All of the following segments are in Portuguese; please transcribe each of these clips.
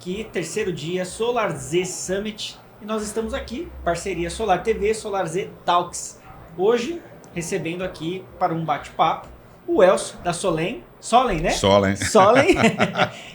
aqui, terceiro dia, Solar Z Summit. E nós estamos aqui, parceria Solar TV, Solar Z Talks. Hoje, recebendo aqui para um bate-papo, o Elcio, da Solen, né? Solen.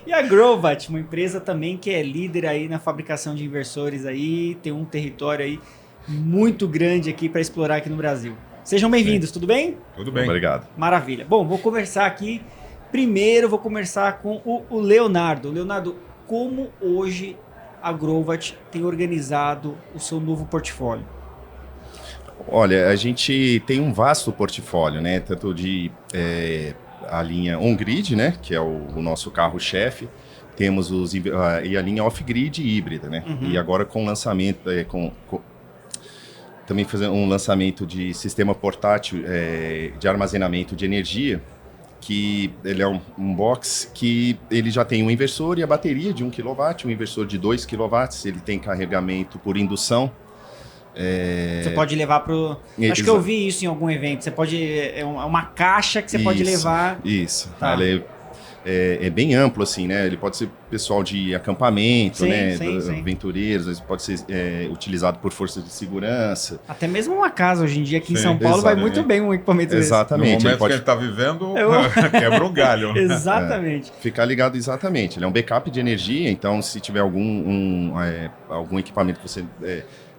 E a Grovat, uma empresa também que é líder aí na fabricação de inversores aí, tem um território aí muito grande aqui para explorar aqui no Brasil. Sejam bem-vindos, tudo bem? Tudo bem. Obrigado. Maravilha. Bom, vou conversar aqui. Primeiro, vou conversar com o Leonardo. Leonardo, como hoje a Grovat tem organizado o seu novo portfólio? Olha, a gente tem um vasto portfólio, né? Tanto de a linha on-grid, né? Que é o nosso carro-chefe. Temos e a linha off-grid híbrida, né? Uhum. E agora com o lançamento, também fazendo um lançamento de sistema portátil de armazenamento de energia, que ele é um box que ele já tem um inversor e a bateria de 1 kW, um inversor de 2 kW, ele tem carregamento por indução. Você pode levar para Acho que eu vi isso em algum evento. Você pode... É uma caixa que você pode levar... Isso. Tá. Ela é bem amplo, assim, né? Ele pode ser pessoal de acampamento, sim, né? Sim. Aventureiros, pode ser utilizado por forças de segurança. Até mesmo uma casa hoje em dia aqui em São Paulo vai muito bem um equipamento desse. Exatamente. No momento que ele está vivendo, quebra o galho. Exatamente. Ficar ligado exatamente. Ele é um backup de energia, então se tiver algum equipamento que você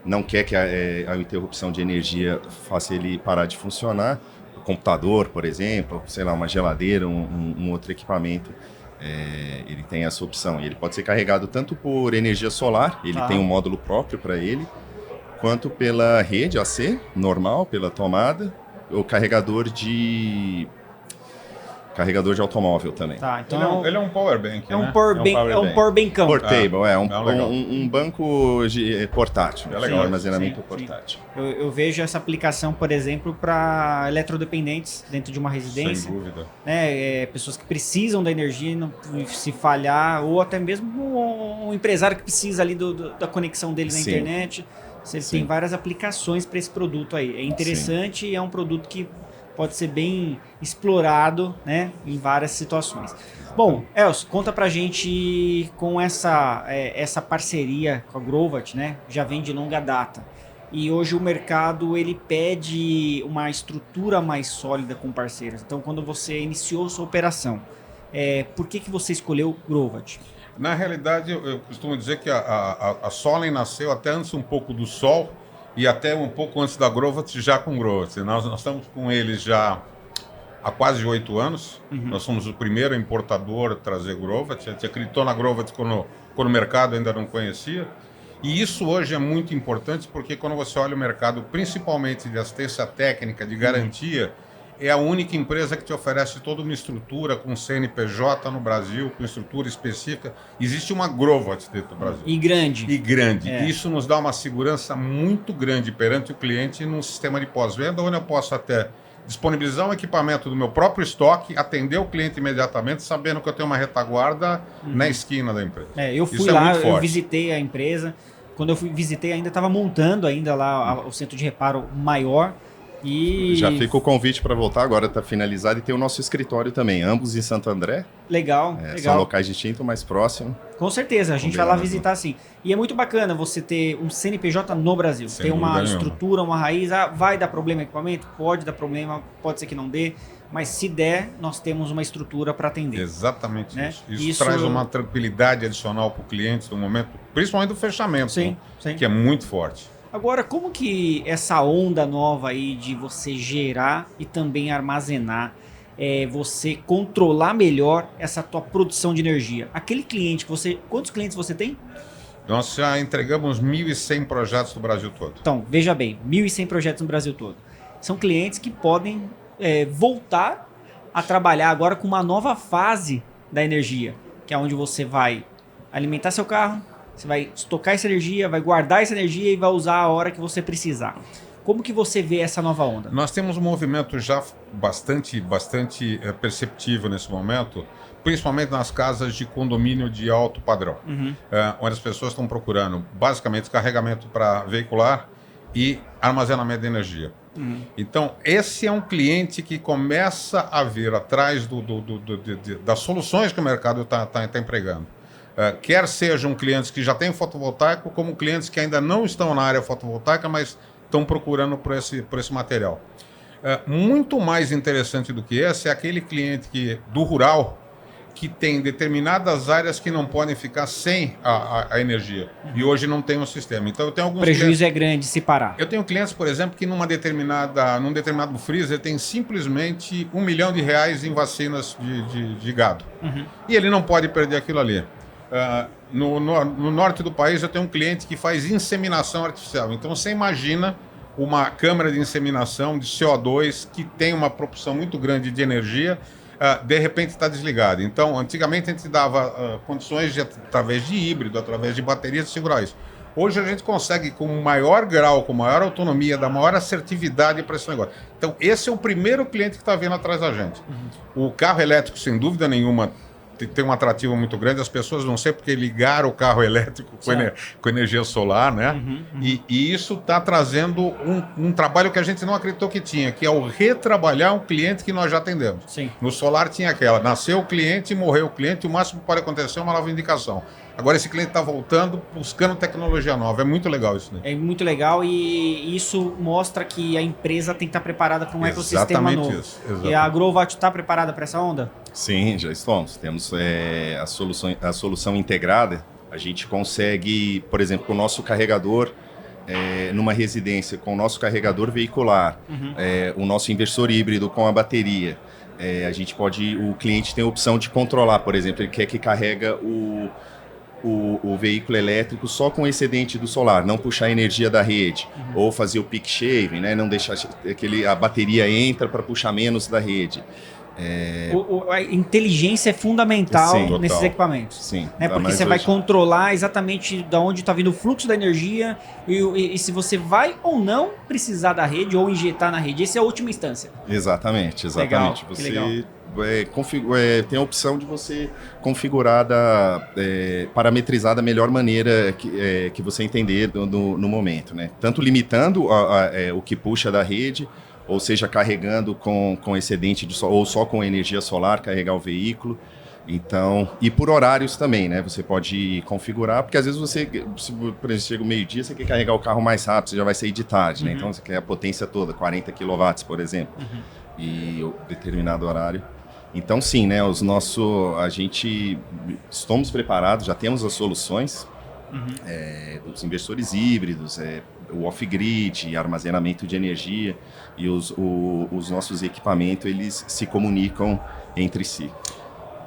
não quer que a interrupção de energia faça ele parar de funcionar, computador, por exemplo, sei lá, uma geladeira, um outro equipamento, ele tem essa opção. E ele pode ser carregado tanto por energia solar, ele tem um módulo próprio para ele, quanto pela rede AC, normal, pela tomada, ou carregador de automóvel também. Tá, então ele é um power bank, é um power bankão. Portable, um banco portátil, legal. Armazenamento portátil. Eu vejo essa aplicação, por exemplo, para eletrodependentes dentro de uma residência. Sem dúvida. Né, pessoas que precisam da energia, se falhar, ou até mesmo um empresário que precisa ali da conexão dele na internet. Você tem várias aplicações para esse produto aí. É interessante e é um produto que pode ser bem explorado, né, em várias situações. Bom, Elcio, conta pra gente com essa parceria com a Grovat, né, já vem de longa data. E hoje o mercado ele pede uma estrutura mais sólida com parceiros. Então, quando você iniciou sua operação, por que você escolheu Grovat? Na realidade, eu costumo dizer que a Solen nasceu até antes um pouco do Sol, e até um pouco antes da Grovat, já com Grovat. Nós estamos com eles já há quase 8 anos. Uhum. Nós somos o primeiro importador a trazer Grovat. A gente acreditou na Grovat quando o mercado ainda não conhecia. E isso hoje é muito importante porque quando você olha o mercado, principalmente de assistência técnica, de garantia, é a única empresa que te oferece toda uma estrutura com CNPJ no Brasil, com estrutura específica. Existe uma Grovat dentro do Brasil. E grande. Isso nos dá uma segurança muito grande perante o cliente num sistema de pós-venda, onde eu posso até disponibilizar um equipamento do meu próprio estoque, atender o cliente imediatamente, sabendo que eu tenho uma retaguarda na esquina da empresa. Eu fui lá, eu visitei a empresa. Quando eu visitei, ainda estava montando ainda lá o centro de reparo maior. E já fica o convite para voltar, agora está finalizado e tem o nosso escritório também, ambos em Santo André. Legal. São locais distintos, mais próximos. Com certeza, a gente vai lá visitar sim. E é muito bacana você ter um CNPJ no Brasil, ter uma estrutura, uma raiz. Vai dar problema no equipamento? Pode dar problema, pode ser que não dê, mas se der, nós temos uma estrutura para atender. Exatamente, né? Isso traz uma tranquilidade adicional para o cliente no momento, principalmente do fechamento, que é muito forte. Agora, como que essa onda nova aí de você gerar e também armazenar, você controlar melhor essa tua produção de energia? Aquele cliente quantos clientes você tem? Nós já entregamos 1.100 projetos no Brasil todo. Então, veja bem, 1.100 projetos no Brasil todo. São clientes que podem voltar a trabalhar agora com uma nova fase da energia, que é onde você vai alimentar seu carro, você vai estocar essa energia, vai guardar essa energia e vai usar a hora que você precisar. Como que você vê essa nova onda? Nós temos um movimento já bastante perceptível nesse momento, principalmente nas casas de condomínio de alto padrão, onde as pessoas estão procurando basicamente carregamento para veicular e armazenamento de energia. Então, esse é um cliente que começa a vir atrás das soluções que o mercado está empregando. quer sejam clientes que já têm fotovoltaico, como clientes que ainda não estão na área fotovoltaica, mas estão procurando por esse material. Muito mais interessante do que esse é aquele cliente do rural que tem determinadas áreas que não podem ficar sem a energia. E hoje não tem um sistema. Então eu tenho alguns prejuízo é grande se parar. Eu tenho clientes, por exemplo, que num determinado freezer tem simplesmente R$1 milhão em vacinas de gado. E ele não pode perder aquilo ali. No norte do país eu tenho um cliente que faz inseminação artificial. Então você imagina uma câmara de inseminação de CO2 que tem uma proporção muito grande de energia, de repente está desligado. Então, antigamente a gente dava condições através de híbrido, através de baterias, de segurar isso. Hoje a gente consegue, com maior grau, com maior autonomia, dar maior assertividade para esse negócio. Então, esse é o primeiro cliente que está vindo atrás da gente. O carro elétrico, sem dúvida nenhuma, tem um atrativo muito grande. As pessoas não sei porque ligaram o carro elétrico com energia solar, né? E isso está trazendo um trabalho que a gente não acreditou que tinha, que é o retrabalhar um cliente que nós já atendemos. Sim. No solar tinha aquela, nasceu o cliente, morreu o cliente, o máximo que pode acontecer é uma nova indicação. Agora esse cliente está voltando, buscando tecnologia nova. É muito legal isso, né? É muito legal e isso mostra que a empresa tem que estar preparada para um ecossistema novo. Isso, e a Grovat está preparada para essa onda? Sim, já estamos. Temos a solução integrada. A gente consegue, por exemplo, com o nosso carregador, numa residência, com o nosso carregador veicular, o nosso inversor híbrido com a bateria. O cliente tem a opção de controlar, por exemplo, ele quer que carrega o veículo elétrico só com excedente do solar, não puxar a energia da rede, ou fazer o peak shaving, né? Não deixar a bateria entra para puxar menos da rede. A inteligência é fundamental nesses total. equipamentos. Sim, né? Porque você vai controlar exatamente de onde está vindo o fluxo da energia e se você vai ou não precisar da rede ou injetar na rede. Essa é a última instância. Exatamente. Legal, você tem a opção de você configurar, parametrizar da melhor maneira que você entender no momento, né? Tanto limitando o que puxa da rede, ou seja, carregando com excedente de sol, ou só com energia solar, carregar o veículo. Então, e por horários também, né? Você pode configurar, porque às vezes por exemplo, chega o meio-dia, você quer carregar o carro mais rápido, você já vai sair de tarde, né? Então você quer a potência toda, 40 kW, por exemplo, e determinado horário. Então sim, né? Estamos preparados, já temos as soluções dos inversores híbridos, o off-grid, armazenamento de energia, e os nossos equipamentos, eles se comunicam entre si.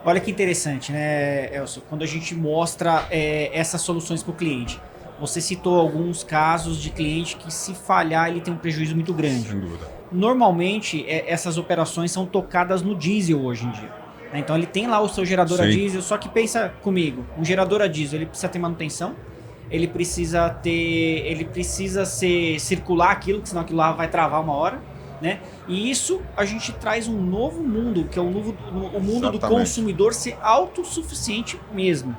Olha que interessante, né, Elcio? Quando a gente mostra essas soluções para o cliente. Você citou alguns casos de cliente que, se falhar, ele tem um prejuízo muito grande. Sem dúvida. Normalmente, essas operações são tocadas no diesel hoje em dia. Né? Então, ele tem lá o seu gerador a diesel, só que pensa comigo, um gerador a diesel, ele precisa ter manutenção, ele precisa circular aquilo, senão aquilo lá vai travar uma hora, né? E isso a gente traz um novo mundo, que é o mundo do consumidor ser autossuficiente mesmo.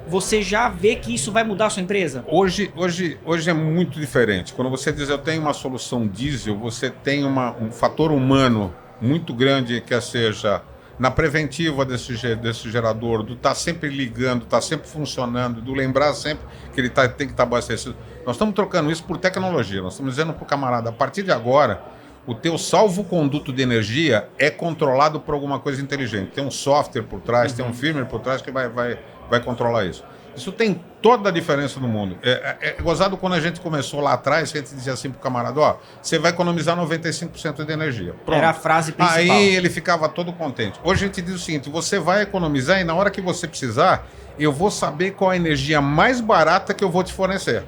Você já vê que isso vai mudar a sua empresa? Hoje é muito diferente. Quando você diz eu tenho uma solução diesel, você tem um fator humano muito grande, que seja na preventiva desse gerador, do estar sempre ligando, estar sempre funcionando, do lembrar sempre que ele tem que estar abastecido. Nós estamos trocando isso por tecnologia. Nós estamos dizendo para o camarada, a partir de agora, o teu salvo-conduto de energia é controlado por alguma coisa inteligente. Tem um software por trás, tem um firmware por trás que vai controlar isso. Isso tem toda a diferença no mundo. É gozado quando a gente começou lá atrás, que a gente dizia assim pro camarada, você vai economizar 95% de energia. Pronto. Era a frase principal. Aí ele ficava todo contente. Hoje a gente diz o seguinte, você vai economizar e na hora que você precisar, eu vou saber qual a energia mais barata que eu vou te fornecer.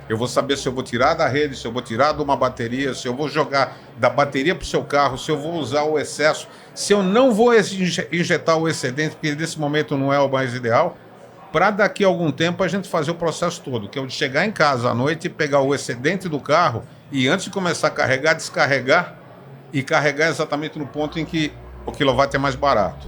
Eu vou saber se eu vou tirar da rede, se eu vou tirar de uma bateria, se eu vou jogar da bateria para o seu carro, se eu vou usar o excesso, se eu não vou injetar o excedente, porque nesse momento não é o mais ideal, para daqui a algum tempo a gente fazer o processo todo, que é o de chegar em casa à noite e pegar o excedente do carro e antes de começar a carregar, descarregar e carregar exatamente no ponto em que o quilowatt é mais barato.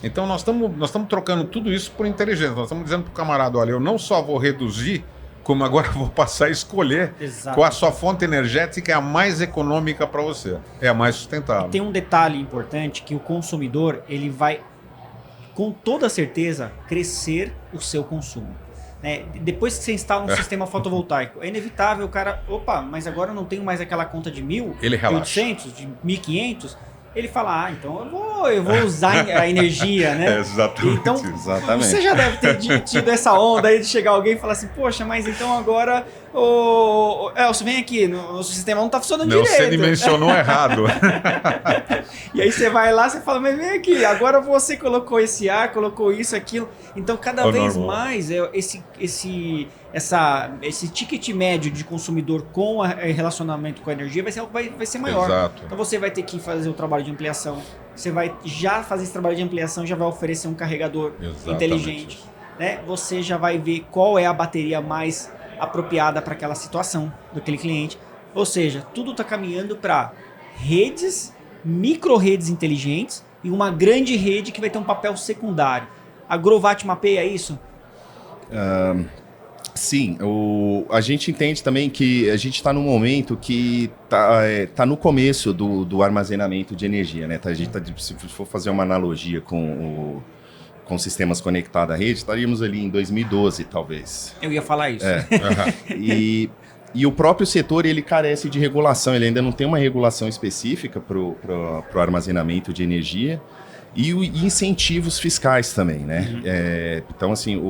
Então nós estamos trocando tudo isso por inteligência. Nós estamos dizendo para o camarada, olha, eu não só vou reduzir, como agora vou passar a escolher qual a sua fonte energética é a mais econômica para você, é a mais sustentável. E tem um detalhe importante que o consumidor ele vai com toda certeza, crescer o seu consumo. Depois que você instala um sistema fotovoltaico, é inevitável o cara, opa, mas agora eu não tenho mais aquela conta de 1.800, de 1.500, ele fala, então eu vou usar a energia, né? Exatamente. Então, você já deve ter tido essa onda aí de chegar alguém e falar assim, poxa, mas então agora, Elcio, vem aqui, o sistema não está funcionando direito. Você dimensionou errado. E aí você vai lá, você fala, mas vem aqui, agora você colocou esse ar, colocou isso, aquilo. Então, cada vez mais, esse ticket médio de consumidor com relacionamento com a energia vai ser maior. Exato. Então, você vai ter que fazer o trabalho de ampliação. Você vai já fazer esse trabalho de ampliação, já vai oferecer um carregador inteligente. Né? Você já vai ver qual é a bateria mais apropriada para aquela situação daquele cliente. Ou seja, tudo está caminhando para redes, micro-redes inteligentes e uma grande rede que vai ter um papel secundário. A Grovat mapeia isso? Sim, a gente entende também que a gente está num momento que tá no começo do armazenamento de energia, né? A gente se for fazer uma analogia com sistemas conectados à rede, estaríamos ali em 2012, talvez. Eu ia falar isso. E o próprio setor, ele carece de regulação, ele ainda não tem uma regulação específica para o armazenamento de energia e incentivos fiscais também, né? Então, assim,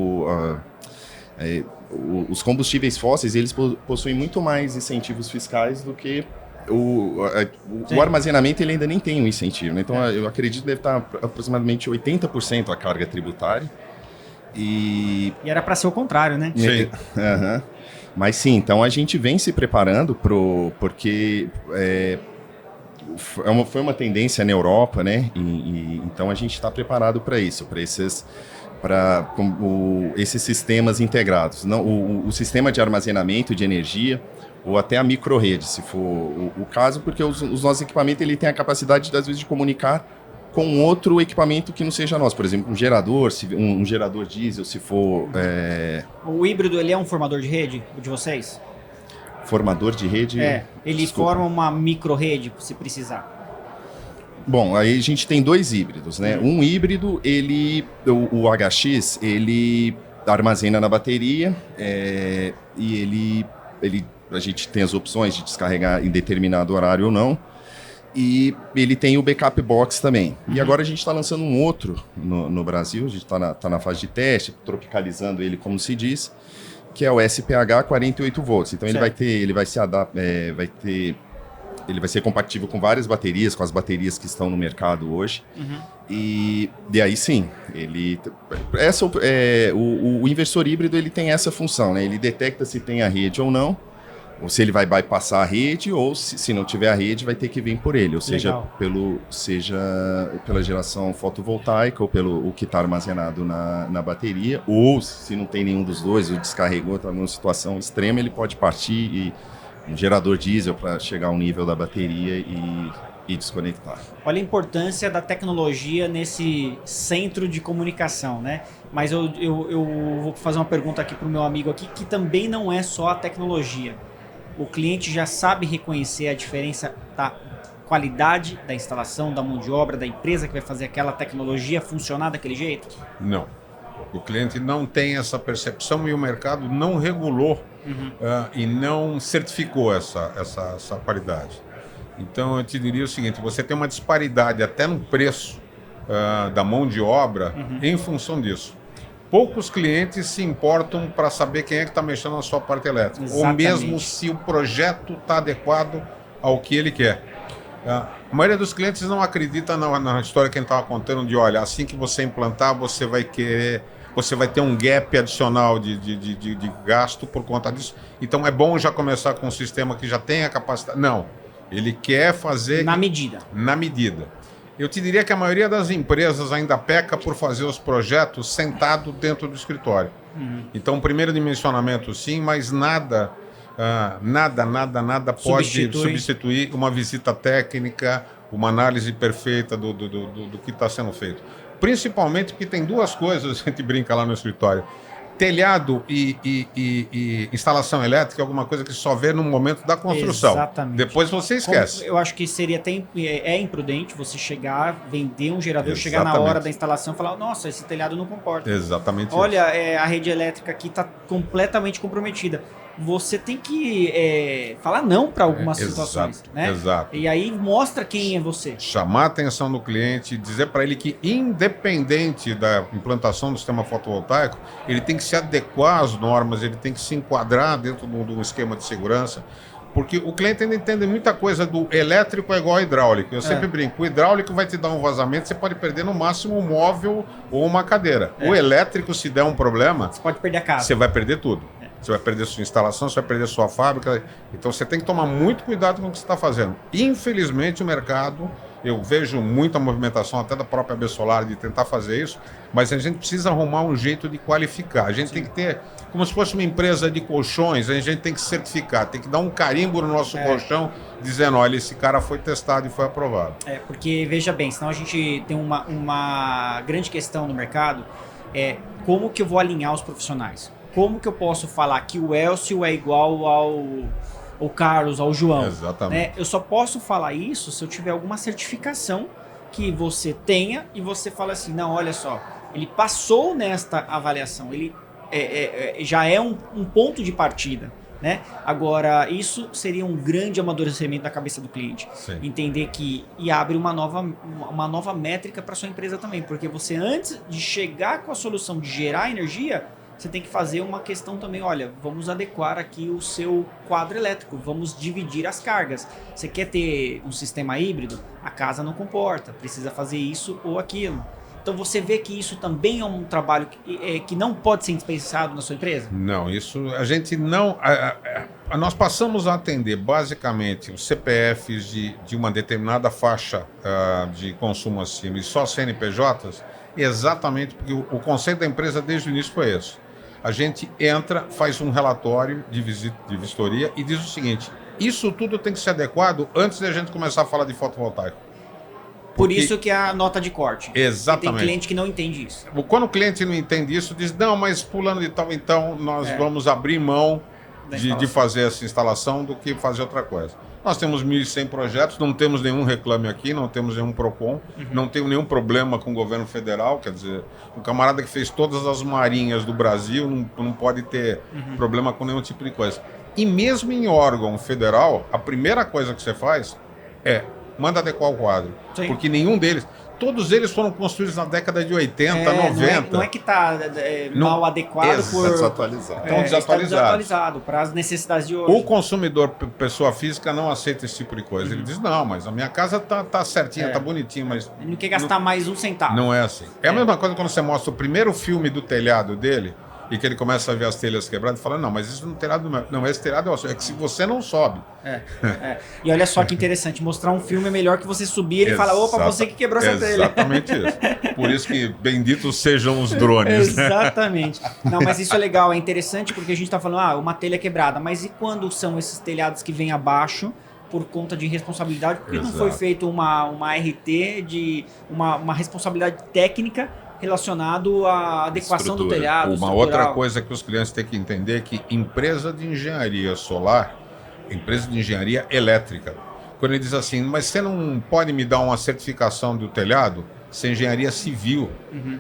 os combustíveis fósseis, eles possuem muito mais incentivos fiscais do que o armazenamento, ele ainda nem tem um incentivo, né? Então, eu acredito que deve estar aproximadamente 80% a carga tributária. E era para ser o contrário, né? Sim. Mas sim, então a gente vem se preparando porque foi uma tendência na Europa, né? Então a gente está preparado para isso, para esses sistemas integrados. Não, o sistema de armazenamento de energia ou até a microrrede, se for o caso, porque os nossos equipamentos ele tem a capacidade, às vezes, de comunicar com outro equipamento que não seja nosso. Por exemplo, um gerador, um gerador diesel, se for... O híbrido, ele é um formador de rede, o de vocês? Formador de rede? Ele forma uma micro-rede, se precisar. Bom, aí a gente tem dois híbridos, né? Um híbrido, o HX, ele armazena na bateria e a gente tem as opções de descarregar em determinado horário ou não. E ele tem o backup box também. E agora a gente está lançando um outro no Brasil, a gente está na fase de teste, tropicalizando ele, como se diz, que é o SPH 48 volts. Então ele vai ser compatível com várias baterias, com as baterias que estão no mercado hoje. E aí sim, o inversor híbrido ele tem essa função, né? Ele detecta se tem a rede ou não, ou se ele vai bypassar a rede, ou se não tiver a rede, vai ter que vir por ele, ou seja, pela geração fotovoltaica, ou pelo o que está armazenado na bateria, ou se não tem nenhum dos dois, ou descarregou, está numa situação extrema, ele pode partir e um gerador diesel para chegar ao nível da bateria e desconectar. Olha a importância da tecnologia nesse centro de comunicação, né? Mas eu vou fazer uma pergunta aqui para o meu amigo aqui, que também não é só a tecnologia. O cliente já sabe reconhecer a diferença da qualidade da instalação, da mão de obra, da empresa que vai fazer aquela tecnologia funcionar daquele jeito? Não. O cliente não tem essa percepção e o mercado não regulou e não certificou essa qualidade. Então, eu te diria o seguinte, você tem uma disparidade até no preço da mão de obra em função disso. Poucos clientes se importam para saber quem é que está mexendo na sua parte elétrica. Exatamente. Ou mesmo se o projeto está adequado ao que ele quer. A maioria dos clientes não acredita na história que a gente estava contando de, olha, assim que você implantar, você vai ter um gap adicional de gasto por conta disso. Então é bom já começar com um sistema que já tem a capacidade. Não, ele quer fazer... Na medida. Na medida. Eu te diria que a maioria das empresas ainda peca por fazer os projetos sentado dentro do escritório. Então, primeiro dimensionamento sim, mas nada pode substituir uma visita técnica, uma análise perfeita do que está sendo feito. Principalmente porque tem duas coisas, a gente brinca lá no escritório. telhado e instalação elétrica é alguma coisa que só vê no momento da construção. Exatamente. Depois você esquece. Eu acho que seria até imprudente você chegar, vender um gerador, chegar na Exatamente. hora da instalação e falar, nossa, esse telhado não comporta. Exatamente isso. Olha, a rede elétrica aqui está completamente comprometida. Você tem que falar não para algumas situações, né? Exato. E aí mostra quem é você. Chamar a atenção do cliente, dizer para ele que, independente da implantação do sistema fotovoltaico, ele tem que se adequar às normas, ele tem que se enquadrar dentro de um esquema de segurança, porque o cliente ainda entende muita coisa do elétrico é igual ao hidráulico. Eu sempre brinco, o hidráulico vai te dar um vazamento, você pode perder no máximo um móvel ou uma cadeira. O elétrico, se der um problema, Você pode perder a casa. você vai perder tudo. Você vai perder sua instalação, você vai perder sua fábrica. Então você tem que tomar muito cuidado com o que você está fazendo. Infelizmente o mercado, eu vejo muita movimentação até da própria AB Solar de tentar fazer isso, mas a gente precisa arrumar um jeito de qualificar. A gente tem que ter, como se fosse uma empresa de colchões, a gente tem que certificar, tem que dar um carimbo no nosso colchão, dizendo, olha, esse cara foi testado e foi aprovado. Porque, veja bem, senão a gente tem uma grande questão no mercado, como que eu vou alinhar os profissionais? Como que eu posso falar que o Elcio é igual ao Carlos, ao João? Exatamente. Eu só posso falar isso se eu tiver alguma certificação que você tenha e você fala assim, não, olha só, ele passou nesta avaliação, ele já é um ponto de partida. Né? Agora, isso seria um grande amadurecimento da cabeça do cliente. Sim. Entender que e abre uma nova métrica para sua empresa também, porque você, antes de chegar com a solução de gerar energia, você tem que fazer uma questão também, olha, vamos adequar aqui o seu quadro elétrico, vamos dividir as cargas. Você quer ter um sistema híbrido? A casa não comporta, precisa fazer isso ou aquilo. Então você vê que isso também é um trabalho que não pode ser dispensado na sua empresa? Não, isso a gente não... nós passamos a atender basicamente os CPFs de uma determinada faixa de consumo acima e só CNPJs, exatamente porque o conceito da empresa desde o início foi esse. A gente entra, faz um relatório de vistoria e diz o seguinte, isso tudo tem que ser adequado antes de a gente começar a falar de fotovoltaico. Por isso que é a nota de corte. Exatamente. Tem cliente que não entende isso. Quando o cliente não entende isso, diz, não, mas pulando de tal, então nós vamos abrir mão de fazer essa instalação do que fazer outra coisa. Nós temos 1.100 projetos, não temos nenhum reclame aqui, não temos nenhum PROCON, não tenho nenhum problema com o governo federal, quer dizer, o camarada que fez todas as marinhas do Brasil não pode ter problema com nenhum tipo de coisa. E mesmo em órgão federal, a primeira coisa que você faz manda adequar o quadro. Sim. Porque nenhum deles... Todos eles foram construídos na década de 90, 90. Não é que está mal adequado por... Desatualizado. Estão desatualizado para as necessidades de hoje. O consumidor, pessoa física, não aceita esse tipo de coisa. Ele diz, não, mas a minha casa tá certinha, tá bonitinha, mas... Ele não quer gastar mais um centavo. Não é assim. É a mesma coisa quando você mostra o primeiro filme do telhado dele e que ele começa a ver as telhas quebradas e fala, não, mas isso não é telhado, não, esse telhado é que se você não sobe. E olha só que interessante, mostrar um filme é melhor que você subir e ele fala, opa, você que quebrou essa telha. Exatamente isso. Por isso que benditos sejam os drones. Exatamente. Não, mas isso é legal, é interessante porque a gente está falando, uma telha quebrada, mas e quando são esses telhados que vêm abaixo por conta de responsabilidade? Porque não foi feito uma RT de uma responsabilidade técnica relacionado à adequação do telhado. Uma outra coisa que os clientes têm que entender é que empresa de engenharia solar, empresa de engenharia elétrica, quando ele diz assim, mas você não pode me dar uma certificação do telhado? Isso é engenharia civil.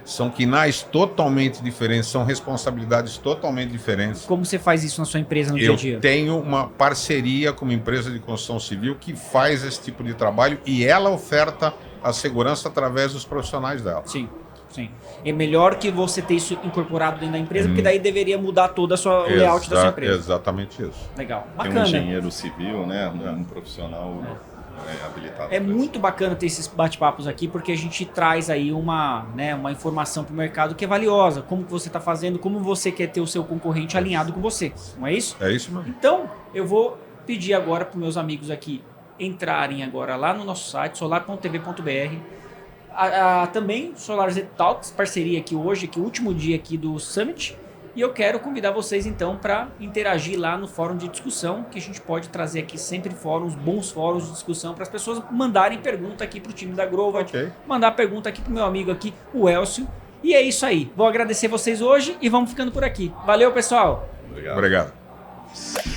São quinais totalmente diferentes, são responsabilidades totalmente diferentes. Como você faz isso na sua empresa no dia a dia? Eu tenho uma parceria com uma empresa de construção civil que faz esse tipo de trabalho e ela oferta a segurança através dos profissionais dela. Sim. Sim. É melhor que você ter isso incorporado dentro da empresa, porque daí deveria mudar todo o layout da sua empresa. Exatamente isso. Legal. Tem Bacana. um engenheiro civil, né? Um profissional habilitado. É muito bacana ter esses bate-papos aqui, porque a gente traz aí uma informação para o mercado que é valiosa. Como que você está fazendo, como você quer ter o seu concorrente alinhado com você. Não é isso? É isso mesmo. Então, eu vou pedir agora para os meus amigos aqui entrarem agora lá no nosso site, solar.tv.br. Também SolarZ Talks, parceria aqui hoje, que é o último dia aqui do Summit, e eu quero convidar vocês então para interagir lá no fórum de discussão, que a gente pode trazer aqui sempre bons fóruns de discussão para as pessoas mandarem pergunta aqui para o time da Grovat, mandar pergunta aqui para o meu amigo aqui, o Elcio, E é isso aí. Vou agradecer vocês hoje e vamos ficando por aqui. Valeu, pessoal! Obrigado. Obrigado.